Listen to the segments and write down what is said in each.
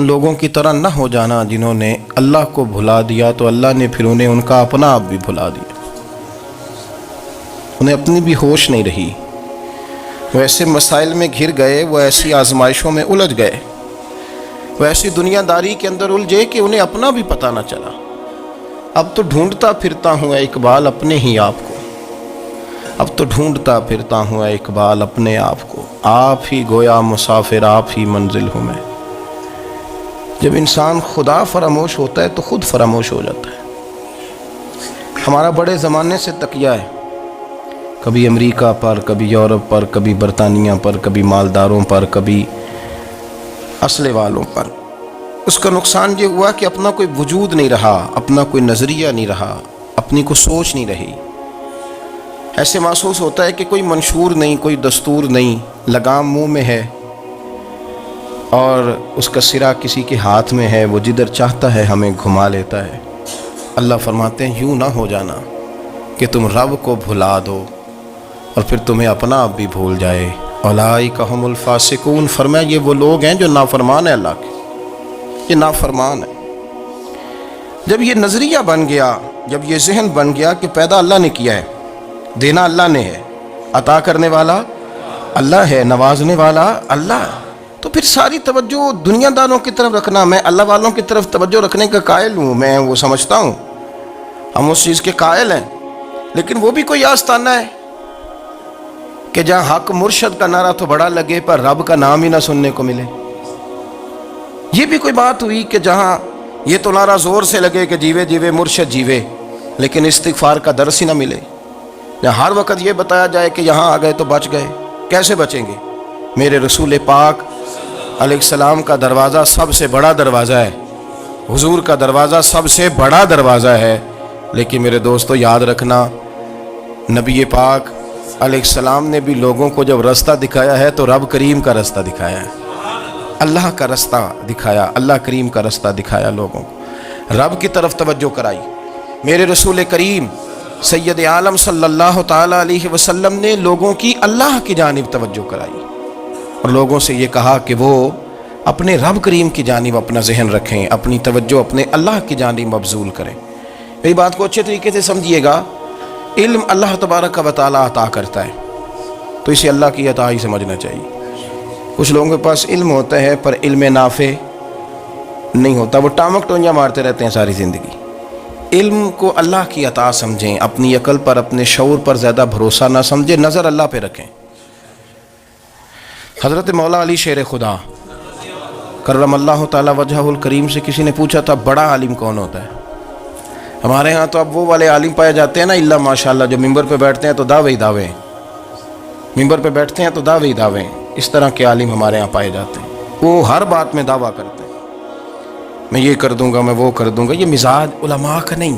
ان لوگوں کی طرح نہ ہو جانا جنہوں نے اللہ کو بھلا دیا تو اللہ نے پھر انہیں ان کا اپنا آپ بھی بھلا دیا، انہیں اپنی بھی ہوش نہیں رہی، وہ ایسے مسائل میں گھر گئے، وہ ایسی آزمائشوں میں الجھ گئے، وہ ایسی دنیا داری کے اندر الجھے کہ انہیں اپنا بھی پتہ نہ چلا۔ اب تو ڈھونڈتا پھرتا ہوں اے اقبال اپنے ہی آپ کو، اب تو ڈھونڈتا پھرتا ہوں اے اقبال اپنے آپ کو، آپ ہی گویا مسافر آپ ہی منزل ہوں میں۔ جب انسان خدا فراموش ہوتا ہے تو خود فراموش ہو جاتا ہے۔ ہمارا بڑے زمانے سے تکیہ ہے، کبھی امریکہ پر، کبھی یورپ پر، کبھی برطانیہ پر، کبھی مالداروں پر، کبھی اسلحے والوں پر۔ اس کا نقصان یہ ہوا کہ اپنا کوئی وجود نہیں رہا، اپنا کوئی نظریہ نہیں رہا، اپنی کوئی سوچ نہیں رہی۔ ایسے محسوس ہوتا ہے کہ کوئی منشور نہیں، کوئی دستور نہیں، لگام منہ میں ہے اور اس کا سرا کسی کے ہاتھ میں ہے، وہ جدھر چاہتا ہے ہمیں گھما لیتا ہے۔ اللہ فرماتے ہیں یوں نہ ہو جانا کہ تم رب کو بھلا دو اور پھر تمہیں اپنا آپ بھی بھول جائے۔ اولئک ھم الفاسقون، فرمایا یہ وہ لوگ ہیں جو نافرمان ہیں اللہ کے، یہ نافرمان ہے۔ جب یہ نظریہ بن گیا، جب یہ ذہن بن گیا کہ پیدا اللہ نے کیا ہے، دینا اللہ نے ہے، عطا کرنے والا اللہ ہے، نوازنے والا اللہ ہے، تو پھر ساری توجہ دنیا داروں کی طرف رکھنا، میں اللہ والوں کی طرف توجہ رکھنے کا قائل ہوں، میں وہ سمجھتا ہوں، ہم اس چیز کے قائل ہیں، لیکن وہ بھی کوئی آستانہ ہے کہ جہاں حق مرشد کا نعرہ تو بڑا لگے پر رب کا نام ہی نہ سننے کو ملے۔ یہ بھی کوئی بات ہوئی کہ جہاں یہ تو نعرہ زور سے لگے کہ جیوے جیوے مرشد جیوے، لیکن استغفار کا درس ہی نہ ملے۔ جہاں ہر وقت یہ بتایا جائے کہ یہاں آ گئے تو بچ گئے، کیسے بچیں گے؟ میرے رسول پاک علیہ السلام کا دروازہ سب سے بڑا دروازہ ہے، حضور کا دروازہ سب سے بڑا دروازہ ہے، لیکن میرے دوستو یاد رکھنا، نبی پاک علیہ السلام نے بھی لوگوں کو جب رستہ دکھایا ہے تو رب کریم کا رستہ دکھایا ہے، اللہ کا رستہ دکھایا، اللہ کریم کا رستہ دکھایا، لوگوں کو رب کی طرف توجہ کرائی۔ میرے رسول کریم سید عالم صلی اللہ تعالیٰ علیہ وسلم نے لوگوں کی اللہ کی جانب توجہ کرائی اور لوگوں سے یہ کہا کہ وہ اپنے رب کریم کی جانب اپنا ذہن رکھیں، اپنی توجہ اپنے اللہ کی جانب مبذول کریں۔ میری بات کو اچھے طریقے سے سمجھیے گا، علم اللہ تبارک و تعالیٰ عطا کرتا ہے تو اسے اللہ کی عطا ہی سمجھنا چاہیے۔ کچھ لوگوں کے پاس علم ہوتا ہے پر علم نافع نہیں ہوتا، وہ ٹامک ٹونجا مارتے رہتے ہیں ساری زندگی۔ علم کو اللہ کی عطا سمجھیں، اپنی عقل پر، اپنے شعور پر زیادہ بھروسہ نہ سمجھیں، نظر اللہ پہ رکھیں۔ حضرت مولا علی شیر خدا کرم اللہ تعالی وجہہ الکریم سے کسی نے پوچھا تھا بڑا عالم کون ہوتا ہے؟ ہمارے ہاں تو اب وہ والے عالم پائے جاتے ہیں نا، اللہ ماشاءاللہ، جو ممبر پہ بیٹھتے ہیں تو دعوے ہی دعوے، ممبر پہ بیٹھتے ہیں تو دعوے ہی دعوے، اس طرح کے عالم ہمارے ہاں پائے جاتے ہیں، وہ ہر بات میں دعویٰ کرتے ہیں، میں یہ کر دوں گا، میں وہ کر دوں گا۔ یہ مزاج علماء کا نہیں۔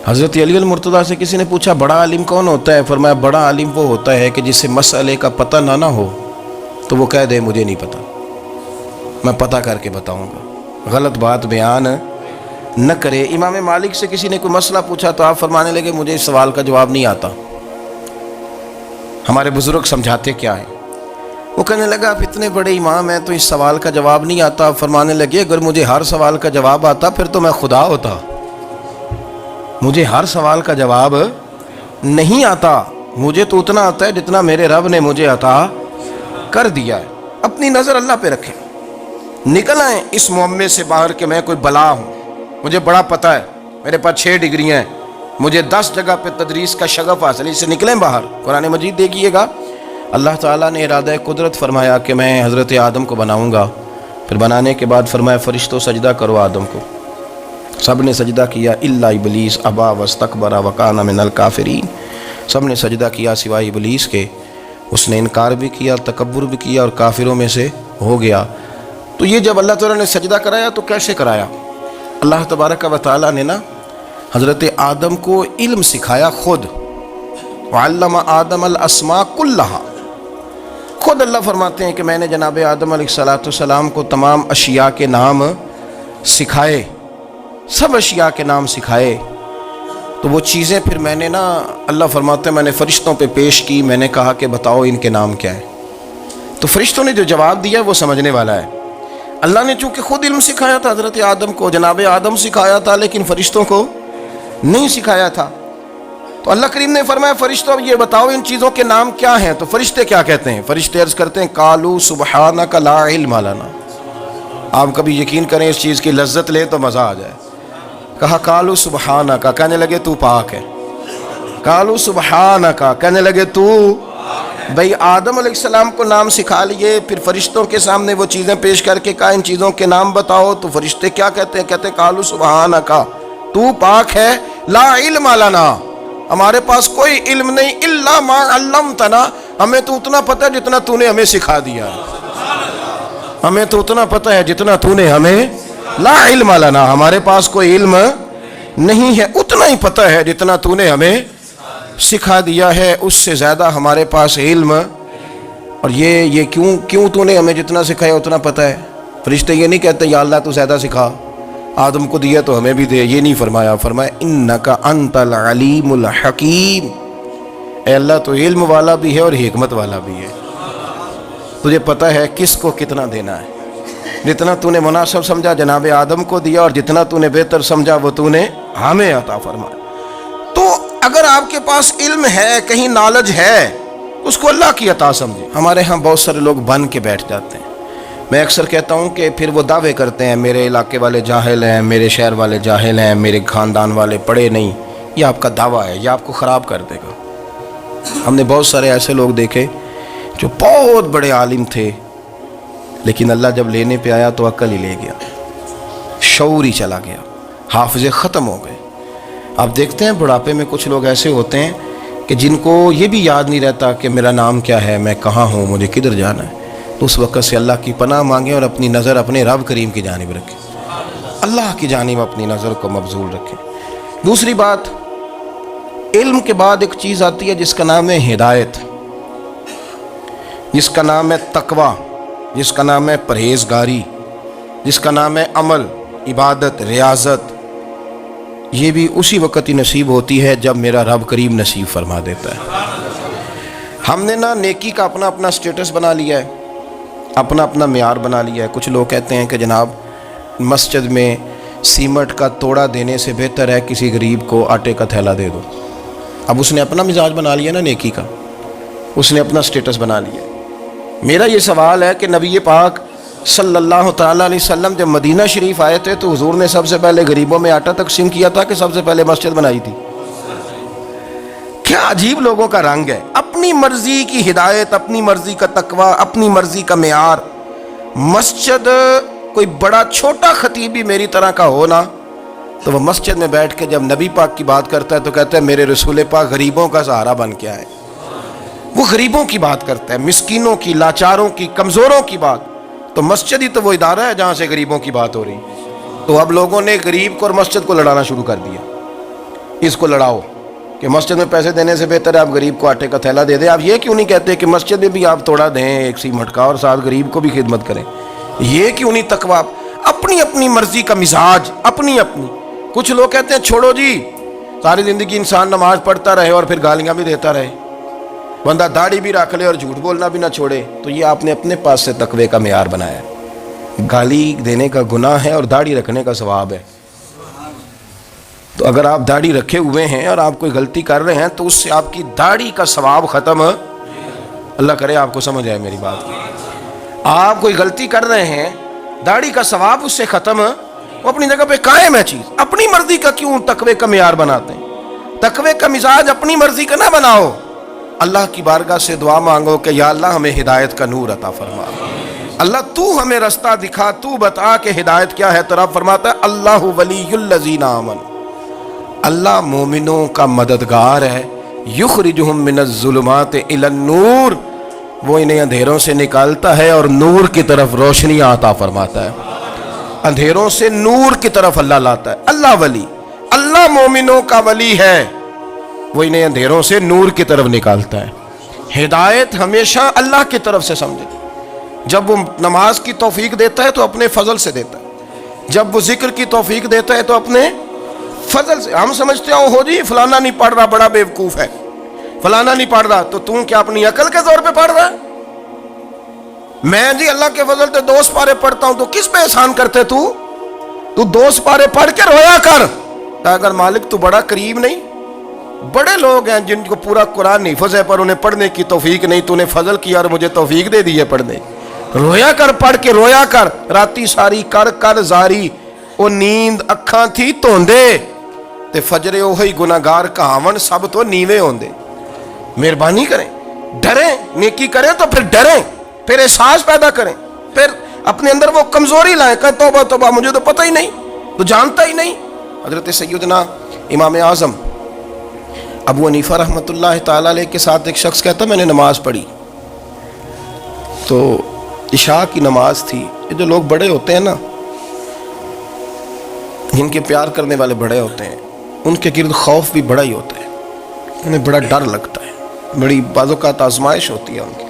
حضرت علی المرتضیٰ سے کسی نے پوچھا بڑا عالم کون ہوتا ہے؟ فرمایا بڑا عالم وہ ہوتا ہے کہ جسے مسئلے کا پتہ نہ ہو تو وہ کہہ دے مجھے نہیں پتہ، میں پتہ کر کے بتاؤں گا، غلط بات بیان نہ کرے۔ امام مالک سے کسی نے کوئی مسئلہ پوچھا تو آپ فرمانے لگے مجھے اس سوال کا جواب نہیں آتا، ہمارے بزرگ سمجھاتے کیا ہے؟ وہ کہنے لگا آپ اتنے بڑے امام ہیں تو اس سوال کا جواب نہیں آتا۔ آپ فرمانے لگے اگر مجھے ہر سوال کا جواب آتا پھر تو میں خدا ہوتا، مجھے ہر سوال کا جواب نہیں آتا، مجھے تو اتنا آتا ہے جتنا میرے رب نے مجھے عطا کر دیا ہے۔ اپنی نظر اللہ پہ رکھیں، نکل آئیں اس معمے سے باہر کہ میں کوئی بلا ہوں، مجھے بڑا پتہ ہے، میرے پاس 6 ڈگریاں ہیں، مجھے 10 جگہ پہ تدریس کا شغف حاصل ہے، اس سے نکلیں باہر۔ قرآن مجید دیکھیے گا، اللہ تعالیٰ نے ارادہ قدرت فرمایا کہ میں حضرت آدم کو بناؤں گا، پھر بنانے کے بعد فرمایا فرشتوں سجدہ کرو آدم کو، سب نے سجدہ کیا الا ابلیس ابا واستکبر وکان من الکافرین، سب نے سجدہ کیا سوائے ابلیس کے، اس نے انکار بھی کیا، تکبر بھی کیا اور کافروں میں سے ہو گیا۔ تو یہ جب اللہ تعالیٰ نے سجدہ کرایا تو کیسے کرایا؟ اللہ تبارک و تعالیٰ نے نا حضرت آدم کو علم سکھایا خود، وعلم آدم الاسماء کلہا، خود اللہ فرماتے ہیں کہ میں نے جناب آدم علیہ السلام کو تمام اشیاء کے نام سکھائے، سب اشیاء کے نام سکھائے۔ تو وہ چیزیں پھر میں نے نا، اللہ فرماتے ہیں میں نے فرشتوں پہ پیش کی، میں نے کہا کہ بتاؤ ان کے نام کیا ہے، تو فرشتوں نے جو جواب دیا وہ سمجھنے والا ہے۔ اللہ نے چونکہ خود علم سکھایا تھا حضرت آدم کو، جناب آدم سکھایا تھا، لیکن فرشتوں کو نہیں سکھایا تھا. تو اللہ کریم نے فرمایا فرشتوں یہ بتاؤ ان چیزوں کے نام کیا ہیں؟ تو فرشتے کیا کہتے ہیں؟ فرشتے عرض کرتے ہیں قالوا سبحانک لا علم لنا. آپ کبھی یقین کریں اس چیز کی لذت لے تو مزہ آ جائے. کہا قالوا سبحانک، کہنے لگے تو پاک ہے. قالوا سبحانک، کہنے لگے تو. بھئی آدم علیہ السلام کو نام سکھا لیے، پھر فرشتوں کے سامنے وہ چیزیں پیش کر کے کہا ان چیزوں کے نام بتاؤ، تو فرشتے کیا کہتے ہیں؟ کہتے ہیں قالوا سبحانک، تو پاک ہے، لا علم لنا، ہمارے پاس کوئی علم نہیں، الا ما علمتنا، ہمیں تو اتنا پتہ ہے جتنا تو نے ہمیں سکھا دیا ہے. ہمیں تو اتنا پتہ ہے جتنا تو نے ہمیں، لا علم لنا، ہمارے پاس کوئی علم نہیں ہے، اتنا ہی پتہ ہے جتنا تو نے ہمیں سکھا دیا ہے، اس سے زیادہ ہمارے پاس علم. اور یہ کیوں تو نے ہمیں جتنا سکھایا اتنا پتہ ہے؟ فرشتے یہ نہیں کہتے یا اللہ تو زیادہ سکھا، آدم کو دیا تو ہمیں بھی دے، یہ نہیں فرمایا. فرمایا انکا انت العلیم الحکیم، اے اللہ تو علم والا بھی ہے اور حکمت والا بھی ہے، تجھے پتہ ہے کس کو کتنا دینا ہے. جتنا تو نے مناسب سمجھا جناب آدم کو دیا، اور جتنا تو نے بہتر سمجھا وہ تو نے ہمیں عطا فرمایا. تو اگر آپ کے پاس علم ہے، کہیں نالج ہے، اس کو اللہ کی عطا سمجھے. ہمارے ہاں بہت سارے لوگ بن کے بیٹھ جاتے ہیں. میں اکثر کہتا ہوں کہ پھر وہ دعوے کرتے ہیں میرے علاقے والے جاہل ہیں، میرے شہر والے جاہل ہیں، میرے خاندان والے پڑھے نہیں. یہ آپ کا دعویٰ ہے، یہ آپ کو خراب کر دے گا. ہم نے بہت سارے ایسے لوگ دیکھے جو بہت بڑے عالم تھے، لیکن اللہ جب لینے پہ آیا تو عقل ہی لے گیا، شعور ہی چلا گیا، حافظے ختم ہو گئے. آپ دیکھتے ہیں بڑھاپے میں کچھ لوگ ایسے ہوتے ہیں کہ جن کو یہ بھی یاد نہیں رہتا کہ میرا نام کیا ہے، میں کہاں ہوں، مجھے کدھر جانا ہے. تو اس وقت سے اللہ کی پناہ مانگیں اور اپنی نظر اپنے رب کریم کی جانب رکھیں، اللہ کی جانب اپنی نظر کو مبذول رکھیں. دوسری بات، علم کے بعد ایک چیز آتی ہے جس کا نام ہے ہدایت، جس کا نام ہے تقوی، جس کا نام ہے پرہیزگاری، جس کا نام ہے عمل، عبادت، ریاضت. یہ بھی اسی وقت ہی نصیب ہوتی ہے جب میرا رب کریم نصیب فرما دیتا ہے. ہم نے نا نیکی کا اپنا اپنا سٹیٹس بنا لیا ہے، اپنا اپنا معیار بنا لیا ہے. کچھ لوگ کہتے ہیں کہ جناب مسجد میں سیمنٹ کا توڑا دینے سے بہتر ہے کسی غریب کو آٹے کا تھیلا دے دو. اب اس نے اپنا مزاج بنا لیا نا نیکی کا، اس نے اپنا سٹیٹس بنا لیا. میرا یہ سوال ہے کہ نبی پاک صلی اللہ تعالیٰ علیہ وسلم جب مدینہ شریف آئے تھے تو حضور نے سب سے پہلے غریبوں میں آٹا تقسیم کیا تھا کہ سب سے پہلے مسجد بنائی تھی؟ کیا عجیب لوگوں کا رنگ ہے، اپنی مرضی کی ہدایت، اپنی مرضی کا تقوی، اپنی مرضی کا معیار. مسجد کوئی بڑا چھوٹا خطیب بھی میری طرح کا ہو نا، تو وہ مسجد میں بیٹھ کے جب نبی پاک کی بات کرتا ہے تو کہتا ہے میرے رسول پاک غریبوں کا سہارا بن کے آئے. وہ غریبوں کی بات کرتا ہے، مسکینوں کی، لاچاروں کی، کمزوروں کی بات. تو مسجد ہی تو وہ ادارہ ہے جہاں سے غریبوں کی بات ہو رہی. تو اب لوگوں نے غریب کو اور مسجد کو لڑانا شروع کر دیا. اس کو لڑاؤ کہ مسجد میں پیسے دینے سے بہتر ہے آپ غریب کو آٹے کا تھیلا دے دیں. آپ یہ کیوں نہیں کہتے کہ مسجد میں بھی آپ توڑا دیں ایک سیمنٹ کا اور ساتھ غریب کو بھی خدمت کریں؟ یہ کیوں نہیں تقویٰ؟ اپنی اپنی مرضی کا مزاج، اپنی اپنی. کچھ لوگ کہتے ہیں چھوڑو جی، ساری زندگی انسان نماز پڑھتا رہے اور پھر گالیاں بھی دیتا رہے، بندہ داڑھی بھی رکھ لے اور جھوٹ بولنا بھی نہ چھوڑے. تو یہ آپ نے اپنے پاس سے تقوی کا معیار بنایا ہے. گالی دینے کا گناہ ہے اور داڑھی رکھنے کا ثواب ہے. تو اگر آپ داڑھی رکھے ہوئے ہیں اور آپ کوئی غلطی کر رہے ہیں تو اس سے آپ کی داڑھی کا ثواب ختم، اللہ کرے آپ کو سمجھ آئے میری بات. آپ کوئی غلطی کر رہے ہیں، داڑھی کا ثواب اس سے ختم، وہ اپنی جگہ پہ قائم ہے چیز. اپنی مرضی کا کیوں تقوی کا معیار بناتے ہیں؟ تقوی کا مزاج اپنی مرضی کا نہ بناؤ. اللہ کی بارگاہ سے دعا مانگو کہ یا اللہ ہمیں ہدایت کا نور عطا فرما، اللہ تو ہمیں رستہ دکھا، تو بتا کہ ہدایت کیا ہے. تو رب فرماتا ہے اللہ ولی الذین آمنوا، اللہ مومنوں کا مددگار ہے. یخرجہم من الظلمات الی النور، وہ انہیں اندھیروں سے نکالتا ہے اور نور کی طرف روشنی عطا فرماتا ہے. اندھیروں سے نور کی طرف اللہ لاتا ہے. اللہ ولی، اللہ مومنوں کا ولی ہے، وہ انہیں اندھیروں سے نور کی طرف نکالتا ہے. ہدایت ہمیشہ اللہ کی طرف سے سمجھے. جب وہ نماز کی توفیق دیتا ہے تو اپنے فضل سے دیتا ہے، جب وہ ذکر کی توفیق دیتا ہے تو اپنے فضل سے. ہم سمجھتے ہیں ہو جی فلانا نہیں پڑھ رہا بڑا بیوقوف ہے، فلانا نہیں پڑھ رہا، تو تم کیا اپنی عقل کے زور پہ پڑھ رہا ہے؟ میں جی اللہ کے فضل سے 2 سپارے پڑھتا ہوں تو کس پہ احسان کرتے تو 2 سپارے پڑھ کے رویا کر. اگر مالک تو بڑا قریب نہیں. بڑے لوگ ہیں جن کو پورا قرآن حفظ ہے پر انہیں پڑھنے کی توفیق نہیں. تو نے فضل کیا اور مجھے توفیق دے دی ہے پڑھنے. رویا کر, پڑھ کے رویا کر. راتی ساری کر زاری او نیند اکھاں تھی توندے تے فجرے اوہی گناہگار کہاون سب تو نیوے ہوندے. مہربانی کریں, ڈریں, نیکی کریں تو پھر ڈریں, پھر احساس پیدا کریں, پھر اپنے اندر وہ کمزوری لائیں کہ توبہ توبہ مجھے تو پتہ ہی نہیں, تو جانتا ہی نہیں. حضرت سیدنا امام اعظم ابو حنیفہ رحمۃ اللہ تعالی علیہ کے ساتھ ایک شخص کہتا میں نے نماز پڑھی تو عشاء کی نماز تھی. یہ جو لوگ بڑے ہوتے ہیں نا, جن کے پیار کرنے والے بڑے ہوتے ہیں, ان کے گرد خوف بھی بڑا ہی ہوتا ہے, انہیں بڑا ڈر لگتا ہے, بڑی بعض اوقات آزمائش ہوتی ہے ان کی.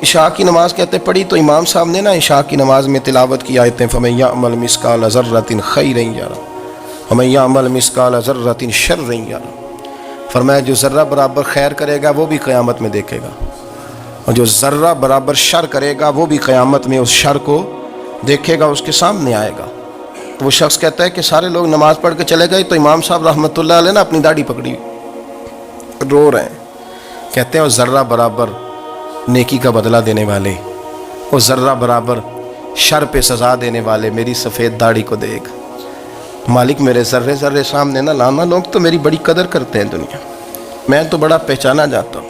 عشاء کی نماز کہتے پڑھی تو امام صاحب نے نا عشاء کی نماز میں تلاوت کی آیتیں فَمَن يَعْمَلْ مِثْقَالَ ذَرَّةٍ خَيْرًا يَرَهُ وَمَن يَعْمَلْ مِثْقَالَ ذَرَّةٍ شَرًّا يَرَهُ. فرمایا جو ذرہ برابر خیر کرے گا وہ بھی قیامت میں دیکھے گا, اور جو ذرہ برابر شر کرے گا وہ بھی قیامت میں اس شر کو دیکھے گا, اس کے سامنے آئے گا. تو وہ شخص کہتا ہے کہ سارے لوگ نماز پڑھ کے چلے گئے تو امام صاحب رحمۃ اللہ علیہ نے اپنی داڑھی پکڑی, رو رہے ہیں. کہتے ہیں وہ ذرہ برابر نیکی کا بدلہ دینے والے, وہ ذرہ برابر شر پہ سزا دینے والے میری سفید داڑھی کو دیکھ. مالک میرے ذرے ذرے سامنے نہ لانا, لوگ تو میری بڑی قدر کرتے ہیں دنیا, میں تو بڑا پہچانا جاتا ہوں,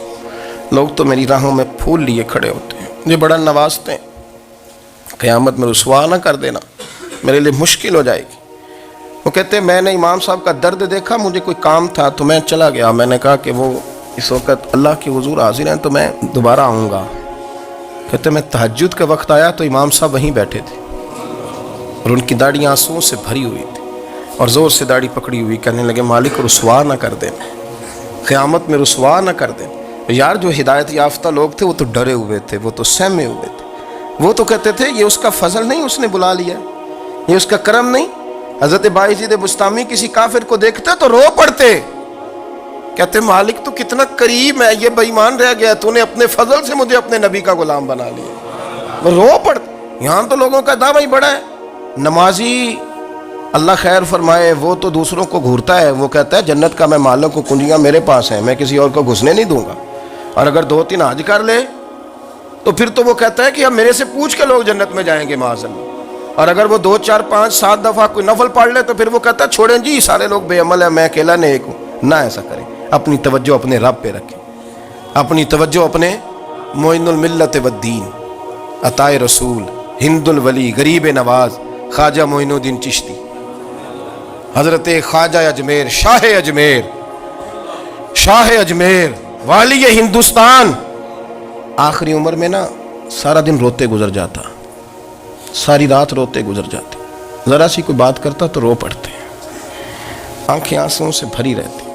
لوگ تو میری راہوں میں پھول لیے کھڑے ہوتے ہیں, مجھے بڑا نوازتے ہیں. قیامت میں رسوا نہ کر دینا, میرے لیے مشکل ہو جائے گی. وہ کہتے ہیں میں نے امام صاحب کا درد دیکھا, مجھے کوئی کام تھا تو میں چلا گیا. میں نے کہا کہ وہ اس وقت اللہ کے حضور حاضر ہیں تو میں دوبارہ آؤں گا. کہتے ہیں میں تہجد کے وقت آیا تو امام صاحب وہیں بیٹھے تھے اور ان کی داڑھی آنسوؤں سے بھری ہوئی تھی اور زور سے داڑھی پکڑی ہوئی. کہنے لگے مالک رسوا نہ کر دیں, قیامت میں رسوا نہ کر دیں. یار جو ہدایت یافتہ لوگ تھے وہ تو ڈرے ہوئے تھے, وہ تو سہمے ہوئے تھے, وہ تو کہتے تھے یہ اس کا فضل نہیں, اس نے بلا لیا, یہ اس کا کرم نہیں. حضرت باعزید بستامی کسی کافر کو دیکھتے تو رو پڑتے, کہتے مالک تو کتنا قریب ہے, یہ بے ایمان رہ گیا, تو نے اپنے فضل سے مجھے اپنے نبی کا غلام بنا لیا. وہ رو پڑتے. یہاں تو لوگوں کا دعویٰ ہی بڑا ہے. نمازی اللہ خیر فرمائے وہ تو دوسروں کو گھورتا ہے, وہ کہتا ہے جنت کا میں مالک کو کنجیاں میرے پاس ہیں, میں کسی اور کو گھسنے نہیں دوں گا. اور اگر 2-3 حج کر لے تو پھر تو وہ کہتا ہے کہ اب میرے سے پوچھ کے لوگ جنت میں جائیں گے معاذ اللہ. اور اگر وہ 2 4 5 7 دفعہ کوئی نفل پڑھ لے تو پھر وہ کہتا ہے چھوڑیں جی سارے لوگ بے عمل ہیں, میں اکیلا نیک ہوں. نہ ایسا کریں, اپنی توجہ اپنے رب پہ رکھیں, اپنی توجہ اپنے معین الملت والدین عطائے رسول ہند الولی غریب نواز خواجہ معین الدین چشتی حضرت خواجہ اجمیر شاہ اجمیر والی ہندوستان. آخری عمر میں نا سارا دن روتے گزر جاتا, ساری رات روتے گزر جاتے, ذرا سی کوئی بات کرتا تو رو پڑتے, آنکھیں آنسوں سے بھری رہتی.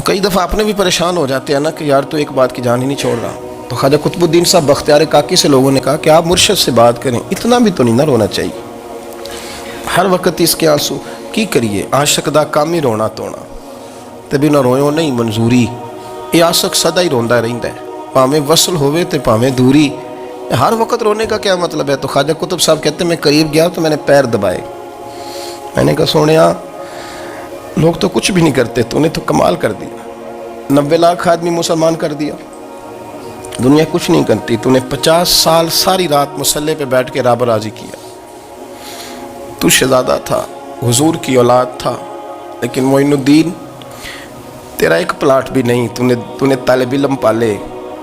کئی دفعہ اپنے بھی پریشان ہو جاتے ہیں نا کہ یار تو ایک بات کی جان ہی نہیں چھوڑ رہا. تو خواجہ قطب الدین صاحب بختیار کاکی سے لوگوں نے کہا کہ آپ مرشد سے بات کریں, اتنا بھی تو نہیں نہ رونا چاہیے, ہر وقت اس کے آنسو کی کریے. عاشق دا کام ہی رونا تونا, تبھی نہ رویو نہیں منظوری. یہ عاشق سدا ہی روندا رہندا ہے, پاویں وصل ہوئے تے پاویں دوری. ہر وقت رونے کا کیا مطلب ہے؟ تو خواجہ قطب صاحب کہتے ہیں میں قریب گیا تو میں نے پیر دبائے, میں نے کہا سونیا لوگ تو کچھ بھی نہیں کرتے, تو نے تو کمال کر دیا. 90 لاکھ آدمی مسلمان کر دیا, دنیا کچھ نہیں کرتی. تو نے 50 سال ساری رات مصلے پہ بیٹھ کے رب راضی کیا. تو شہزادہ تھا, حضور کی اولاد تھا, لیکن معین الدین تیرا ایک پلاٹ بھی نہیں. تو نے طالب علم پالے,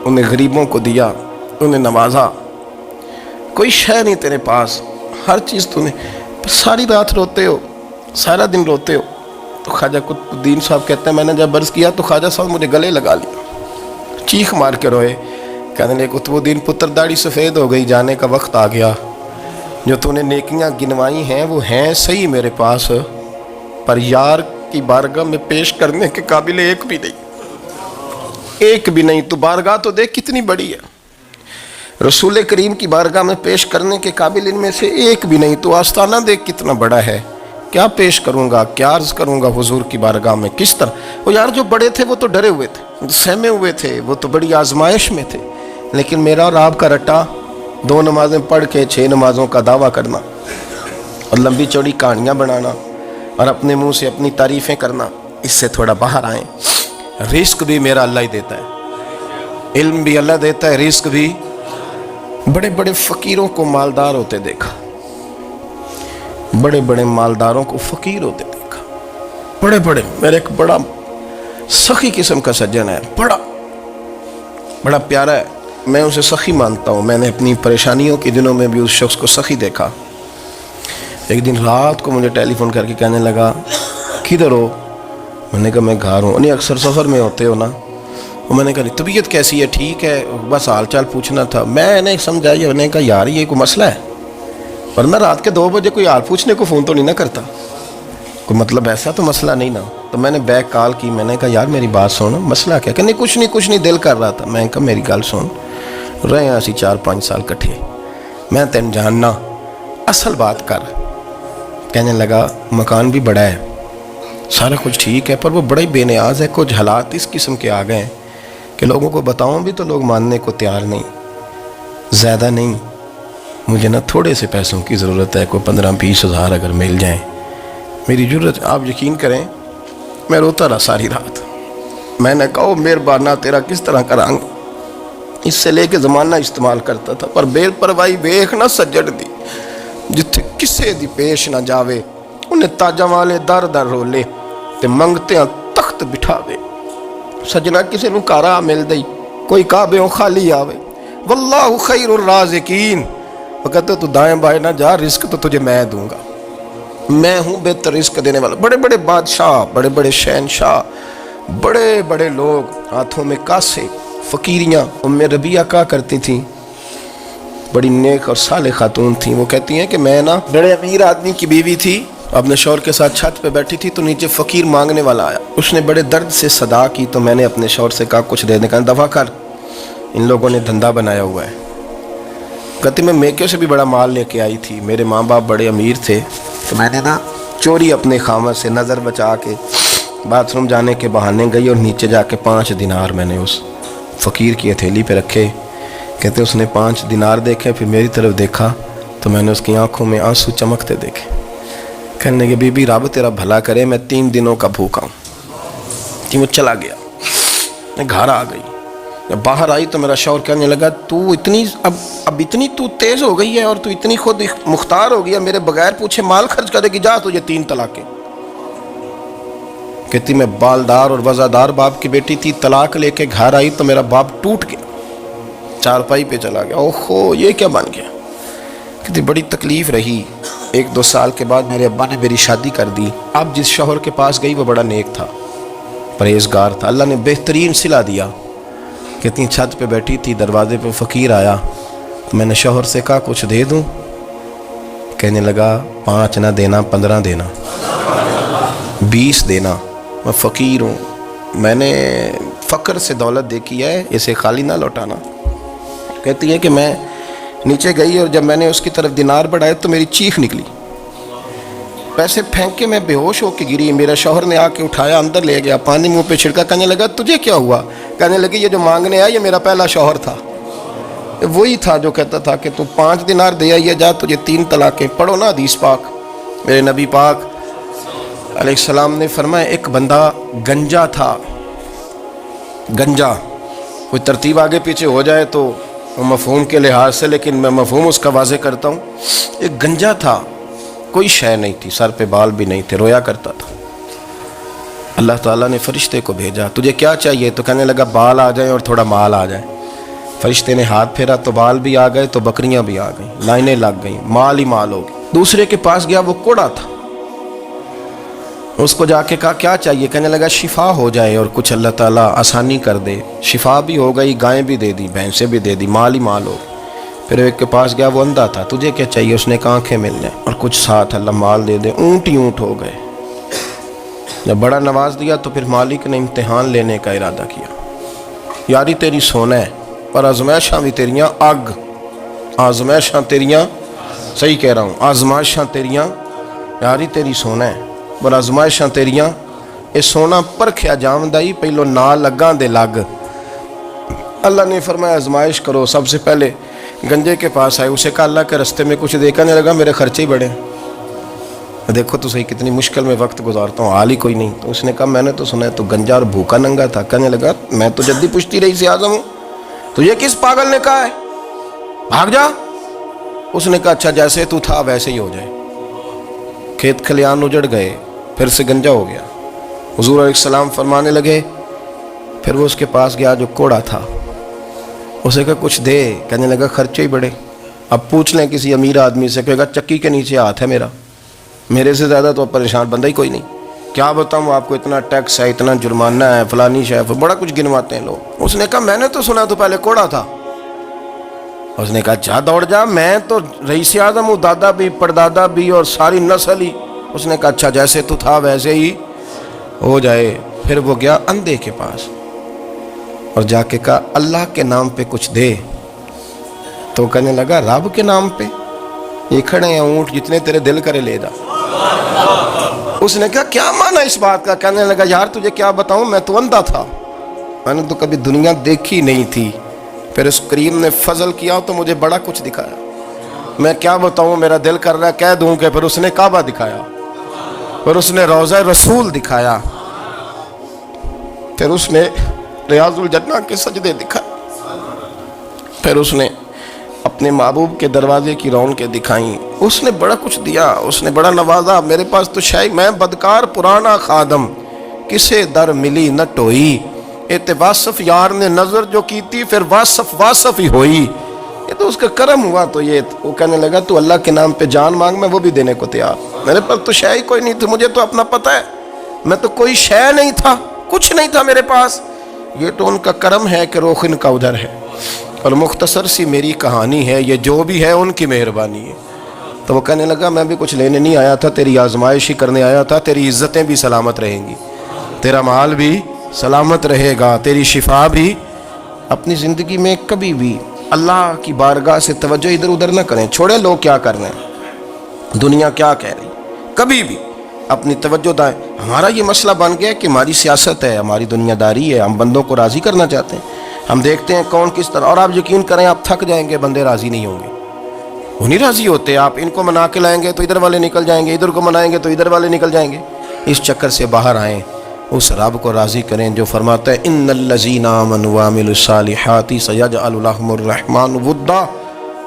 انہیں غریبوں کو دیا, انہیں نوازا, کوئی شے نہیں تیرے پاس, ہر چیز تو نے. ساری رات روتے ہو, سارا دن روتے ہو. تو خواجہ قطب الدین صاحب کہتے ہیں میں نے جب عرض کیا تو خواجہ صاحب مجھے گلے لگا لیا, چیخ مار کے روئے. کہنے لگے قطب الدین پتر داڑھی سفید ہو گئی, جانے کا وقت آ گیا. جو تو نے نیکیاں گنوائی ہیں وہ ہیں صحیح میرے پاس, پر یار کی بارگاہ میں پیش کرنے کے قابل ایک بھی نہیں. تو بارگاہ تو دیکھ کتنی بڑی ہے, رسول کریم کی بارگاہ میں پیش کرنے کے قابل ان میں سے ایک بھی نہیں. تو آستانہ دیکھ کتنا بڑا ہے, کیا پیش کروں گا, کیا عرض کروں گا حضور کی بارگاہ میں, کس طرح. وہ یار جو بڑے تھے وہ تو ڈرے ہوئے تھے, سہمے ہوئے تھے, وہ تو بڑی آزمائش میں تھے. لیکن میرا اور آپ کا رٹا 2 نمازیں پڑھ کے 6 نمازوں کا دعویٰ کرنا اور لمبی چوڑی کہانیاں بنانا اور اپنے منہ سے اپنی تعریفیں کرنا، اس سے تھوڑا باہر آئیں۔ رزق بھی میرا اللہ ہی دیتا ہے، علم بھی اللہ دیتا ہے، رزق بھی۔ بڑے بڑے فقیروں کو مالدار ہوتے دیکھا، بڑے بڑے مالداروں کو فقیر ہوتے دیکھا، بڑے بڑے۔ میرے ایک بڑا سخی قسم کا سجن ہے، بڑا پیارا ہے، میں اسے سخی مانتا ہوں۔ میں نے اپنی پریشانیوں کے دنوں میں بھی اس شخص کو سخی دیکھا۔ ایک دن رات کو مجھے ٹیلی فون کر کے کہنے لگا کدھر ہو؟ میں نے کہا میں گھر ہوں۔ نہیں اکثر سفر میں ہوتے ہو نا؟ اور میں نے کہا طبیعت کیسی ہے؟ ٹھیک ہے، بس حال چال پوچھنا تھا۔ میں نے سمجھا، میں نے کہا یار یہ کوئی مسئلہ ہے، ورنہ رات کے 2 بجے کوئی حال پوچھنے کو فون تو نہیں نہ کرتا، کوئی مطلب ایسا تو مسئلہ نہیں نا۔ تو میں نے بیک کال کی، میں نے کہا یار میری بات سن، مسئلہ کیا؟ کہ نہیں کچھ نہیں دل کر رہا تھا۔ میں نے کہا میری گل سن، رہے ہیں اسی 4-5 سال کٹھے، میں تین جاننا، اصل بات کر۔ کہنے لگا مکان بھی بڑا ہے، سارا کچھ ٹھیک ہے، پر وہ بڑا ہی بے نیاز ہے۔ کچھ حالات اس قسم کے آ گئے ہیں کہ لوگوں کو بتاؤں بھی تو لوگ ماننے کو تیار نہیں، زیادہ نہیں، مجھے نا تھوڑے سے پیسوں کی ضرورت ہے، کوئی 15-20 ہزار اگر مل جائیں میری ضرورت۔ آپ یقین کریں میں روتا رہا ساری رات۔ میں نے کہا مہربانہ تیرا کس طرح کرانگ، اس سے لے کے زمانہ استعمال کرتا تھا، پر بے پرواہی ویکھ نہ سجڑ دی، جتھے کسے دی پیش نہ جاوے، انہیں تاجاں والے در در رولے تے منگتیاں تخت بٹھاوے۔ سجنا کسے نو کارا مل دئی، کوئی کعبےوں خالی آوے، واللہ خیر الرازقین، وہ کہتے تو دائیں بائیں نہ جا، رزق تو تجھے میں دوں گا، میں ہوں بہتر رزق دینے والا۔ بڑے بڑے بادشاہ، بڑے بڑے شہنشاہ، بڑے بڑے لوگ، ہاتھوں میں کاسے، فقیریاں۔ ام ربیعہ کہا کرتی تھیں، بڑی نیک اور صالح خاتون تھیں، وہ کہتی ہیں کہ میں نا بڑے امیر آدمی کی بیوی تھی، اپنے شوہر کے ساتھ چھت پہ بیٹھی تھی تو نیچے فقیر مانگنے والا آیا، اس نے بڑے درد سے صدا کی تو میں نے اپنے شوہر سے کہا کچھ دینے کا دفع کر، ان لوگوں نے دھندا بنایا ہوا ہے۔ کہتی میں میکے سے بھی بڑا مال لے کے آئی تھی، میرے ماں باپ بڑے امیر تھے، تو میں نے نا چوری اپنے خامد سے نظر بچا کے باتھ روم جانے کے بہانے گئی اور نیچے جا کے 5 دینار میں نے اس فقیر کی ہتھیلی پہ رکھے۔ کہتے اس نے 5 دینار دیکھے، پھر میری طرف دیکھا تو میں نے اس کی آنکھوں میں آنسو چمکتے دیکھے۔ کہنے لگے بی بی رب تیرا بھلا کرے، میں 3 دنوں کا بھوکا ہوں۔ کہ وہ چلا گیا، میں گھر آ گئی، جب باہر آئی تو میرا شوہر کہنے لگا تو اتنی اب اتنی تو تیز ہو گئی ہے اور تو اتنی خود مختار ہو گئی ہے، میرے بغیر پوچھے مال خرچ کرے گی، جا تجھے 3 طلاقیں۔ کہتی میں بالدار اور وزادار باپ کی بیٹی تھی، طلاق لے کے گھر آئی تو میرا باپ ٹوٹ گیا، چارپائی پہ چلا گیا، اوہو یہ کیا بن گیا۔ کہتی بڑی تکلیف رہی، 1-2 سال کے بعد میرے ابا نے میری شادی کر دی۔ اب جس شوہر کے پاس گئی وہ بڑا نیک تھا، پرہیزگار تھا، اللہ نے بہترین صلہ دیا۔ کتنی چھت پہ بیٹھی تھی، دروازے پہ فقیر آیا، میں نے شوہر سے کہا کچھ دے دوں؟ کہنے لگا 5 نہ دینا، 15 دینا، 20 دینا، میں فقیر ہوں، میں نے فقر سے دولت دیکھی ہے، اسے خالی نہ لوٹانا۔ کہتی ہے کہ میں نیچے گئی اور جب میں نے اس کی طرف دینار بڑھائے تو میری چیخ نکلی، پیسے پھینک کے میں بے ہوش ہو کے گری۔ میرا شوہر نے آ کے اٹھایا، اندر لے گیا، پانی منہ پہ چھڑکا، کہنے لگا تجھے کیا ہوا؟ کہنے لگی یہ جو مانگنے آیا یہ میرا پہلا شوہر تھا، وہی تھا جو کہتا تھا کہ تو 5 دینار دے آئیے، جا تجھے 3 طلاقیں۔ پڑھو نا حدیث پاک، میرے نبی پاک علیہ السلام نے فرمایا ایک بندہ گنجا تھا، گنجا، کوئی ترتیب آگے پیچھے ہو جائے تو مفہوم کے لحاظ سے، لیکن میں مفہوم اس کا واضح کرتا ہوں، ایک گنجا تھا، کوئی شے نہیں تھی، سر پہ بال بھی نہیں تھے، رویا کرتا تھا۔ اللہ تعالیٰ نے فرشتے کو بھیجا، تجھے کیا چاہیے؟ تو کہنے لگا بال آ جائیں اور تھوڑا مال آ جائے۔ فرشتے نے ہاتھ پھیرا تو بال بھی آ گئے تو بکریاں بھی آ گئیں، لائنیں لگ گئیں، مال ہی مال ہو گئی۔ دوسرے کے پاس گیا، وہ کوڑا تھا، اس کو جا کے کہا کیا چاہیے؟ کہنے لگا شفا ہو جائے اور کچھ اللہ تعالیٰ آسانی کر دے۔ شفا بھی ہو گئی، گائیں بھی دے دی، بھینسیں بھی دے دی، مال ہی مال ہو گئی۔ پھر ایک کے پاس گیا، وہ اندھا تھا، تجھے کیا چاہیے؟ اس نے کہا آنکھیں مل جائیں اور کچھ ساتھ اللہ مال دے دے۔ اونٹ ہی اونٹ ہو گئے۔ جب بڑا نواز دیا تو پھر مالک نے امتحان لینے کا ارادہ کیا، یاری تیری سونا ہے پر آزمائشاں بھی تیریاں اگ، آزمائشاں تیریاں، صحیح کہہ رہا ہوں، آزمائشاں تیریاں، یاری تیری سونا ہے پر آزمائشاں تیریاں، اے سونا پرکھیا جامدائی پہلو نہ لگاں دے لگ، اللہ نے فرمایا آزمائش کرو. سب سے پہلے گنجے کے پاس آئے, اسے کہا اللہ کے رستے میں کچھ دے. کہنے لگا میرے خرچے ہی بڑے ہیں, دیکھو تو صحیح کتنی مشکل میں وقت گزارتا ہوں, حال ہی کوئی نہیں. تو اس نے کہا میں نے تو سنا ہے تو گنجا اور بھوکا ننگا تھا. کہنے لگا میں تو جدی پشتی رئیس اعظم ہوں, تو یہ کس پاگل نے کہا ہے بھاگ جا. اس نے کہا اچھا جیسے تو تھا ویسے ہی ہو جائے. کھیت کھلیان اجڑ گئے, پھر سے گنجا ہو گیا. حضور علیہ السلام فرمانے لگے, پھر وہ اس کے پاس گیا جو کوڑا تھا, اسے کہا کچھ دے. کہنے لگا خرچے ہی بڑے. اب پوچھ لیں کسی امیر آدمی سے, کہے گا چکی کے نیچے ہاتھ ہے میرا, میرے سے زیادہ تو پریشان بندہ ہی کوئی نہیں. کیا بتاؤں آپ کو, اتنا ٹیکس ہے, اتنا جرمانہ ہے, فلانی شے, بڑا کچھ گنواتے ہیں لوگ. اس نے کہا میں نے تو سنا تو پہلے کوڑا تھا. اس نے کہا جا دوڑ جا, میں تو رئیس اعظم ہوں, دادا بھی پردادا بھی اور ساری نسل ہی. اس نے کہا اچھا جیسے تو تھا ویسے ہی ہو جائے. پھر وہ گیا اندھے کے پاس اور جا کے کہا اللہ کے نام پہ کچھ دے. تو کہنے لگا رب کے نام پہ, یہ کھڑے ہیں اونٹ جتنے تیرے دل کرے لے جا. اس نے کہا کیا معنی اس بات کا. کہنے لگا یار تجھے کیا بتاؤں, میں تو اندھا تھا, میں نے تو کبھی دنیا دیکھی نہیں تھی. پھر اس کریم نے فضل کیا تو مجھے بڑا کچھ دکھایا. میں کیا بتاؤں, میرا دل کر رہا ہے کہہ دوں کہ پھر اس نے کعبہ دکھایا, پھر اس نے روضہ رسول دکھایا, پھر اس نے ریاض الجنہ کے سجدے دکھائے, پھر اس نے اپنے محبوب کے دروازے کی رونقیں دکھائیں. اس نے بڑا کچھ دیا, اس نے بڑا نوازا. میرے پاس تو شاید میں بدکار پرانا خادم, کسے در ملی نہ ٹوئی. واصف یار نے نظر جو کی تھی پھر واصف ہی ہوئی. یہ تو اس کا کرم ہوا. تو یہ وہ کہنے لگا تو اللہ کے نام پہ جان مانگ, میں وہ بھی دینے کو تیار. میرے پاس تو شے ہی کوئی نہیں تھی, مجھے تو اپنا پتہ ہے, میں تو کوئی شے نہیں تھا, کچھ نہیں تھا میرے پاس. یہ تو ان کا کرم ہے کہ رخ ان کا ادھر ہے, اور مختصر سی میری کہانی ہے, یہ جو بھی ہے ان کی مہربانی ہے. تو وہ کہنے لگا میں بھی کچھ لینے نہیں آیا تھا, تیری آزمائش ہی کرنے آیا تھا. تیری عزتیں بھی سلامت رہیں گی, تیرا مال بھی سلامت رہے گا, تیری شفا بھی. اپنی زندگی میں کبھی بھی اللہ کی بارگاہ سے توجہ ادھر ادھر نہ کریں, چھوڑیں لوگ کیا کر رہے ہیں, دنیا کیا کہہ رہی. کبھی بھی اپنی توجہ دائیں. ہمارا یہ مسئلہ بن گیا کہ ہماری سیاست ہے, ہماری دنیا داری ہے, ہم بندوں کو راضی کرنا چاہتے ہیں. ہم دیکھتے ہیں کون کس طرح, اور آپ یقین کریں آپ تھک جائیں گے, بندے راضی نہیں ہوں گے, وہ نہیں راضی ہوتے. آپ ان کو منا کے لائیں گے تو ادھر والے نکل جائیں گے, ادھر کو منائیں گے تو ادھر والے نکل جائیں گے. اس چکر سے باہر آئیں, اس رب کو راضی کریں جو فرماتا ہے ان الذین آمنوا وعملوا الصالحات سیجعل لهم الرحمن ودا.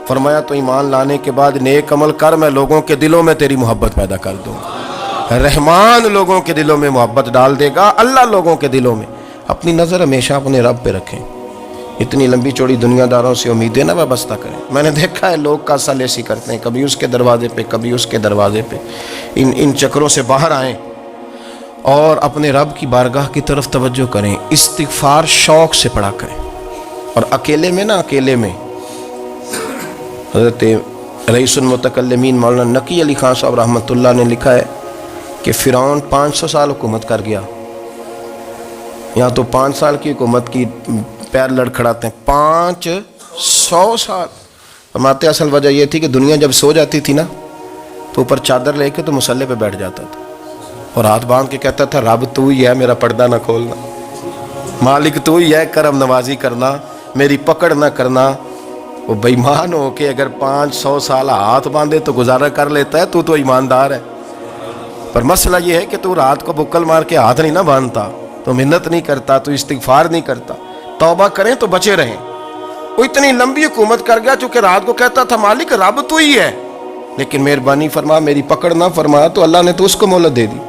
فرمایا تو ایمان لانے کے بعد نیک عمل کر, میں لوگوں کے دلوں میں تیری محبت پیدا کر دوں. رحمان لوگوں کے دلوں میں محبت ڈال دے گا, اللہ لوگوں کے دلوں میں. اپنی نظر ہمیشہ اپنے رب پہ رکھیں. اتنی لمبی چوڑی دنیا داروں سے امیدیں نہ وابستہ کریں. میں نے دیکھا ہے لوگ کا سلیسی کرتے ہیں, کبھی اس کے دروازے پہ کبھی اس کے دروازے پہ. ان چکروں سے باہر آئیں اور اپنے رب کی بارگاہ کی طرف توجہ کریں. استغفار شوق سے پڑھا کریں, اور اکیلے میں نہ, اکیلے میں. حضرت رئیس المتکلمین مولانا نقی علی خان صاحب رحمۃ اللہ نے لکھا ہے کہ فرعون 500 سال حکومت کر گیا. یہاں تو 5 سال کی حکومت کی پیر لڑکھڑاتے ہیں, 500 سال. فرماتے اصل وجہ یہ تھی کہ دنیا جب سو جاتی تھی نا تو اوپر چادر لے کے تو مصلے پہ بیٹھ جاتا تھا, اور ہاتھ باندھ کے کہتا تھا رب تو ہی ہے, میرا پردہ نہ کھولنا, مالک تو ہی ہے, کرم نوازی کرنا, میری پکڑ نہ کرنا. وہ بے ایمان ہو کے اگر 500 سال ہاتھ باندھے تو گزارا کر لیتا ہے, تو ایماندار ہے. پر مسئلہ یہ ہے کہ تو رات کو بکل مار کے ہاتھ نہیں نہ باندھتا, تو منت نہیں کرتا, تو استغفار نہیں کرتا. توبہ کریں تو بچے رہیں. وہ اتنی لمبی حکومت کر گیا چونکہ رات کو کہتا تھا مالک رب تو ہی ہے, لیکن مہربانی فرما, میری پکڑ نہ فرما, تو اللہ نے تو اس کو مہلت دے دی.